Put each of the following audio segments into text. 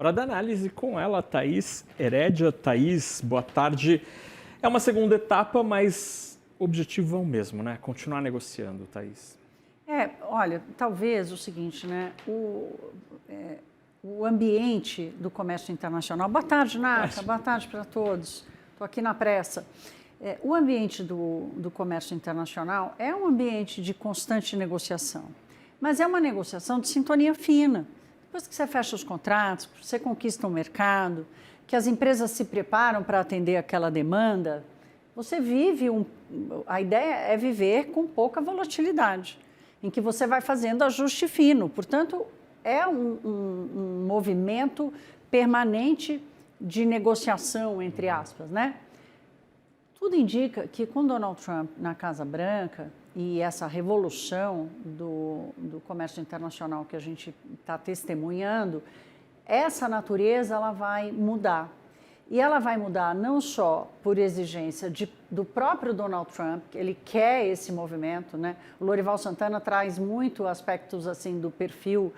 Para dar análise com ela, Thaís Herédia. Thaís, boa tarde. É uma segunda etapa, mas o objetivo é o mesmo, né? Continuar negociando, Thaís. Olha, talvez o seguinte, né? O ambiente do comércio internacional... Boa tarde, Naka. Boa tarde para todos. Estou aqui na pressa. O ambiente do comércio internacional é um ambiente de constante negociação, mas é uma negociação de sintonia fina. Depois que você fecha os contratos, você conquista o mercado, que as empresas se preparam para atender aquela demanda, você vive a ideia é viver com pouca volatilidade, em que você vai fazendo ajuste fino. Portanto, é um movimento permanente de negociação, entre aspas, né? Tudo indica que com Donald Trump na Casa Branca e essa revolução do comércio internacional que a gente está testemunhando, essa natureza ela vai mudar. E ela vai mudar não só por exigência do próprio Donald Trump, que ele quer esse movimento, né? O Lorival Santana traz muito aspectos assim do perfil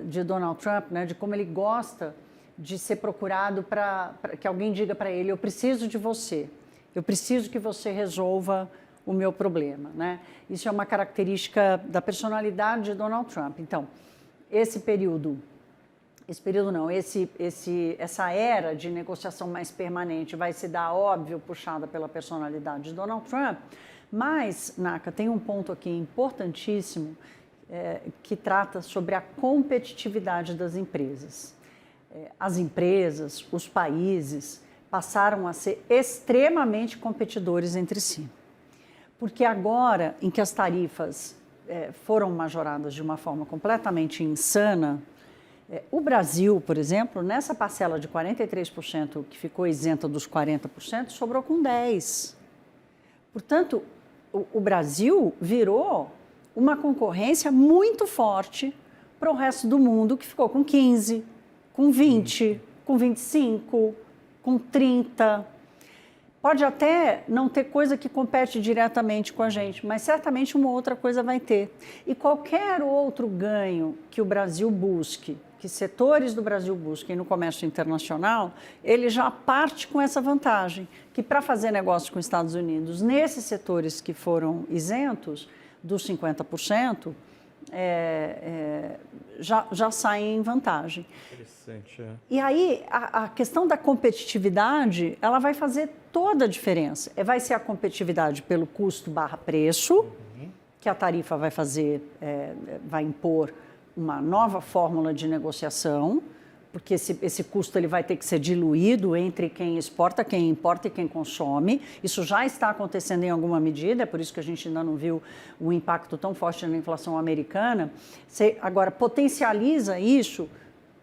de Donald Trump, né? De como ele gosta de ser procurado para que alguém diga para ele: eu preciso de você, eu preciso que você resolva o meu problema, né? Isso é uma característica da personalidade de Donald Trump. Então, essa era de negociação mais permanente vai se dar, óbvio, puxada pela personalidade de Donald Trump, mas, Naka, tem um ponto aqui importantíssimo que trata sobre a competitividade das empresas. As empresas, os países, passaram a ser extremamente competidores entre si. Porque agora, em que as tarifas foram majoradas de uma forma completamente insana, o Brasil, por exemplo, nessa parcela de 43% que ficou isenta dos 40%, sobrou com 10%. Portanto, o Brasil virou uma concorrência muito forte para o resto do mundo, que ficou com 15%, com 20%, com 25%, com 30%. Pode até não ter coisa que compete diretamente com a gente, mas certamente uma outra coisa vai ter. E qualquer outro ganho que o Brasil busque, que setores do Brasil busquem no comércio internacional, ele já parte com essa vantagem, que para fazer negócio com os Estados Unidos, nesses setores que foram isentos dos 50%, já saem em vantagem. Interessante, E aí, a questão da competitividade, ela vai fazer toda a diferença. Vai ser a competitividade pelo custo barra preço, que a tarifa vai fazer, vai impor uma nova fórmula de negociação, porque esse custo ele vai ter que ser diluído entre quem exporta, quem importa e quem consome. Isso já está acontecendo em alguma medida, é por isso que a gente ainda não viu um impacto tão forte na inflação americana. Você agora potencializa isso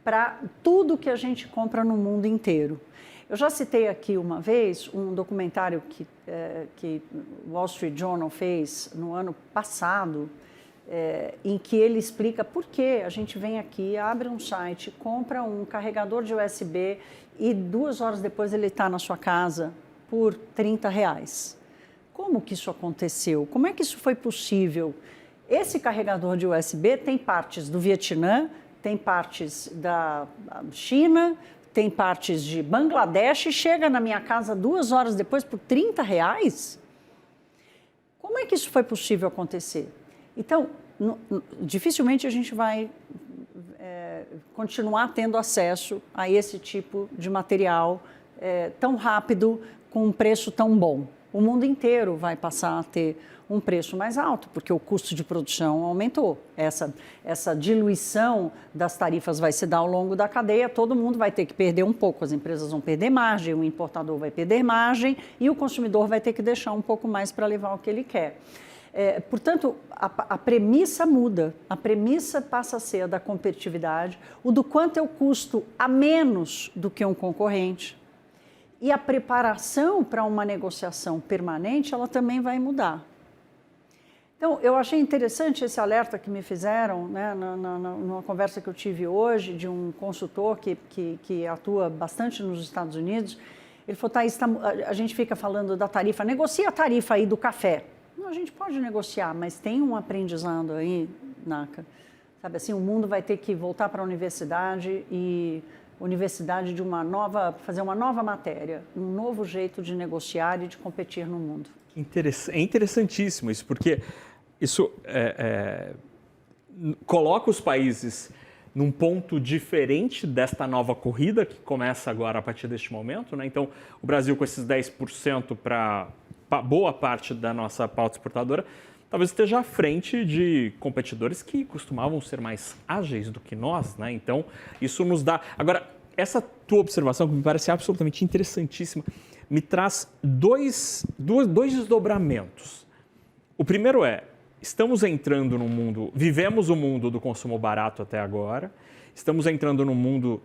para tudo que a gente compra no mundo inteiro. Eu já citei aqui uma vez um documentário que o Wall Street Journal fez no ano passado, em que ele explica por que a gente vem aqui, abre um site, compra um carregador de USB e 2 horas depois ele está na sua casa por R$30. Como que isso aconteceu? Como é que isso foi possível? Esse carregador de USB tem partes do Vietnã, tem partes da China, tem partes de Bangladesh e chega na minha casa 2 horas depois por R$30? Como é que isso foi possível acontecer? Então, dificilmente a gente vai continuar tendo acesso a esse tipo de material tão rápido, com um preço tão bom. O mundo inteiro vai passar a ter um preço mais alto, porque o custo de produção aumentou. Essa diluição das tarifas vai se dar ao longo da cadeia, todo mundo vai ter que perder um pouco, as empresas vão perder margem, o importador vai perder margem e o consumidor vai ter que deixar um pouco mais para levar o que ele quer. Portanto, a premissa muda, a premissa passa a ser a da competitividade, o do quanto eu custo a menos do que um concorrente. E a preparação para uma negociação permanente, ela também vai mudar. Então, eu achei interessante esse alerta que me fizeram, né, numa conversa que eu tive hoje, de um consultor que atua bastante nos Estados Unidos. Ele falou: Thaís, a gente fica falando da tarifa, negocia a tarifa aí do café. Não, a gente pode negociar, mas tem um aprendizado aí, Naka. Sabe assim, o mundo vai ter que voltar para a universidade e universidade fazer uma nova matéria, um novo jeito de negociar e de competir no mundo. É interessantíssimo isso, porque isso coloca os países num ponto diferente desta nova corrida que começa agora a partir deste momento, né? Então, o Brasil com esses 10% para boa parte da nossa pauta exportadora, talvez esteja à frente de competidores que costumavam ser mais ágeis do que nós, né? Então, isso nos dá... Agora, essa tua observação, que me parece absolutamente interessantíssima, me traz dois desdobramentos. O primeiro estamos entrando num mundo, vivemos o mundo do consumo barato até agora, estamos entrando num mundo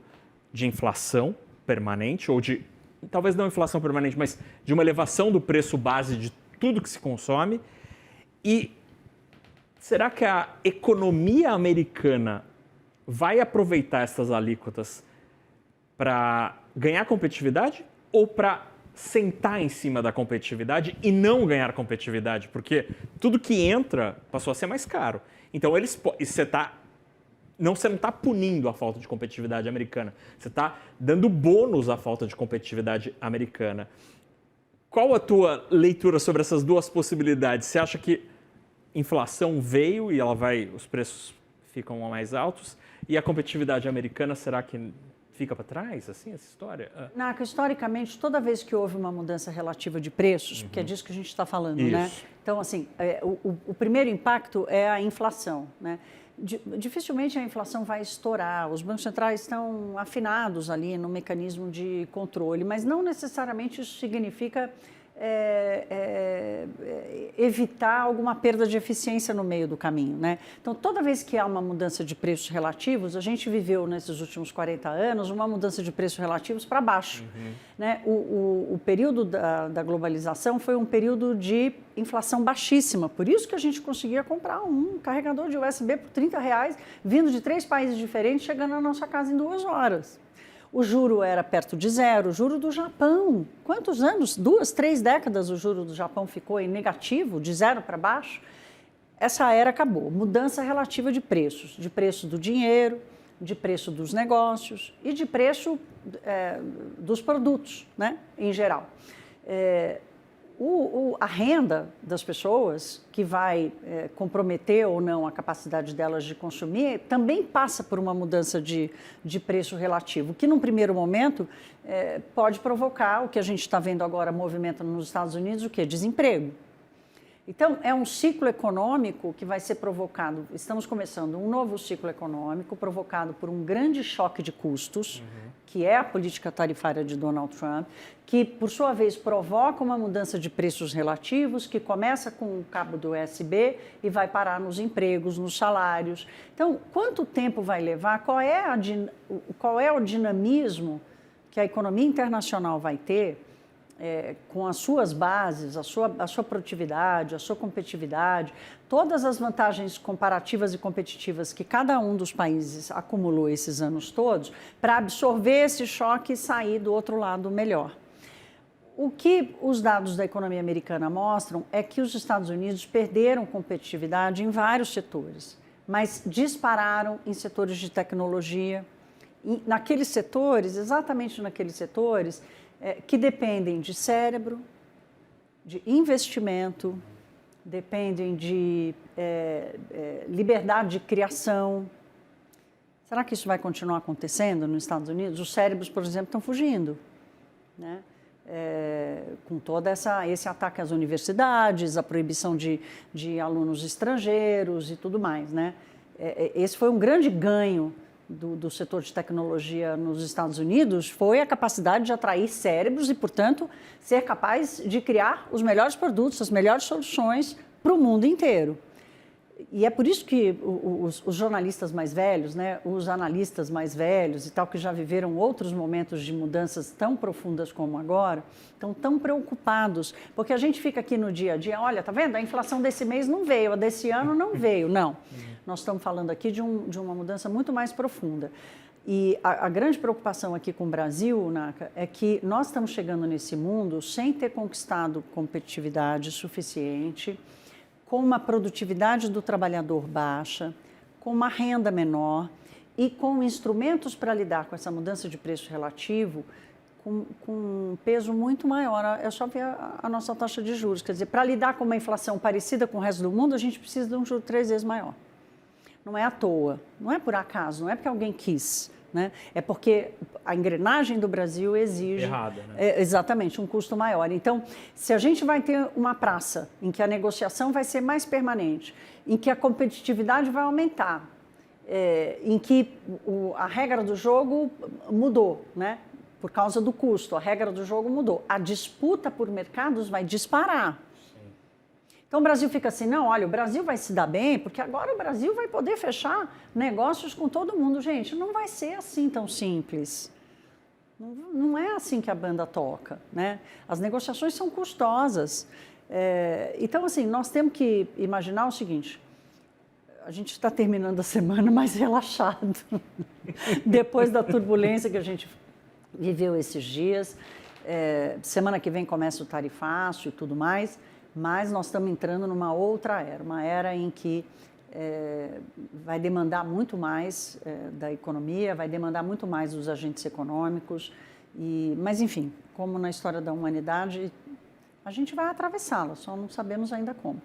de inflação permanente, ou de, talvez não inflação permanente, mas de uma elevação do preço base de tudo que se consome. E será que a economia americana vai aproveitar essas alíquotas para ganhar competitividade ou para sentar em cima da competitividade e não ganhar competitividade? Porque tudo que entra passou a ser mais caro. Então, você não está punindo a falta de competitividade americana, você está dando bônus à falta de competitividade americana. Qual a tua leitura sobre essas duas possibilidades? Você acha que inflação veio e os preços ficam mais altos, e a competitividade americana, será que fica para trás, assim, essa história? Naca, historicamente, toda vez que houve uma mudança relativa de preços, porque é disso que a gente está falando, né? Então, assim, o primeiro impacto é a inflação, né? Dificilmente a inflação vai estourar, os bancos centrais estão afinados ali no mecanismo de controle, mas não necessariamente isso significa evitar alguma perda de eficiência no meio do caminho, né? Então, toda vez que há uma mudança de preços relativos, a gente viveu nesses últimos 40 anos uma mudança de preços relativos para baixo, né? O período da globalização foi um período de inflação baixíssima, por isso que a gente conseguia comprar um carregador de USB por R$30, vindo de 3 países diferentes, chegando na nossa casa em 2 horas. O juro era perto de zero, o juro do Japão. Quantos anos? 2, 3 décadas o juro do Japão ficou em negativo, de zero para baixo. Essa era acabou. Mudança relativa de preço do dinheiro, de preço dos negócios e de preço dos produtos, né, em geral. A renda das pessoas, que vai comprometer ou não a capacidade delas de consumir, também passa por uma mudança de preço relativo, que num primeiro momento pode provocar o que a gente está vendo agora movimento nos Estados Unidos, o que? Desemprego. Então, é um ciclo econômico que vai ser provocado, estamos começando um novo ciclo econômico provocado por um grande choque de custos, que é a política tarifária de Donald Trump, que, por sua vez, provoca uma mudança de preços relativos, que começa com o cabo do USB e vai parar nos empregos, nos salários. Então, quanto tempo vai levar? Qual é o dinamismo que a economia internacional vai ter com as suas bases, a sua produtividade, a sua competitividade, todas as vantagens comparativas e competitivas que cada um dos países acumulou esses anos todos, para absorver esse choque e sair do outro lado melhor. O que os dados da economia americana mostram é que os Estados Unidos perderam competitividade em vários setores, mas dispararam em setores de tecnologia, e naqueles setores, exatamente naqueles setores, que dependem de cérebro, de investimento, dependem de liberdade de criação. Será que isso vai continuar acontecendo nos Estados Unidos? Os cérebros, por exemplo, estão fugindo, né? Com todo esse ataque às universidades, a proibição de alunos estrangeiros e tudo mais, né? Esse foi um grande ganho do setor de tecnologia nos Estados Unidos, foi a capacidade de atrair cérebros e, portanto, ser capaz de criar os melhores produtos, as melhores soluções para o mundo inteiro. E é por isso que os jornalistas mais velhos, né, os analistas mais velhos e tal, que já viveram outros momentos de mudanças tão profundas como agora, estão tão preocupados, porque a gente fica aqui no dia a dia, olha, tá vendo? A inflação desse mês não veio, a desse ano não veio. Não, nós estamos falando aqui de uma mudança muito mais profunda. E a grande preocupação aqui com o Brasil, Naca, é que nós estamos chegando nesse mundo sem ter conquistado competitividade suficiente, com uma produtividade do trabalhador baixa, com uma renda menor e com instrumentos para lidar com essa mudança de preço relativo com um peso muito maior. É só ver a nossa taxa de juros. Quer dizer, para lidar com uma inflação parecida com o resto do mundo, a gente precisa de um juro 3 vezes maior. Não é à toa, não é por acaso, não é porque alguém quis, né? É porque a engrenagem do Brasil exige errada, né? Exatamente, um custo maior. Então, se a gente vai ter uma praça em que a negociação vai ser mais permanente, em que a competitividade vai aumentar, em que a regra do jogo mudou, né? Por causa do custo, a regra do jogo mudou. A disputa por mercados vai disparar. Então o Brasil fica assim, não, olha, o Brasil vai se dar bem, porque agora o Brasil vai poder fechar negócios com todo mundo. Gente, não vai ser assim tão simples. Não é assim que a banda toca, né? As negociações são custosas. Então, assim, nós temos que imaginar o seguinte, a gente está terminando a semana mais relaxado, depois da turbulência que a gente viveu esses dias. Semana que vem começa o tarifaço e tudo mais, mas nós estamos entrando numa outra era, uma era em que vai demandar muito mais da economia, vai demandar muito mais dos agentes econômicos, mas enfim, como na história da humanidade, a gente vai atravessá-la, só não sabemos ainda como.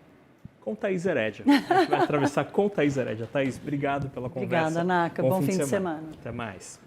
Com Thaís Herédia. A gente vai atravessar com Thaís Herédia. Thaís, obrigado pela conversa. Obrigada, Naka. Bom fim de semana. Até mais.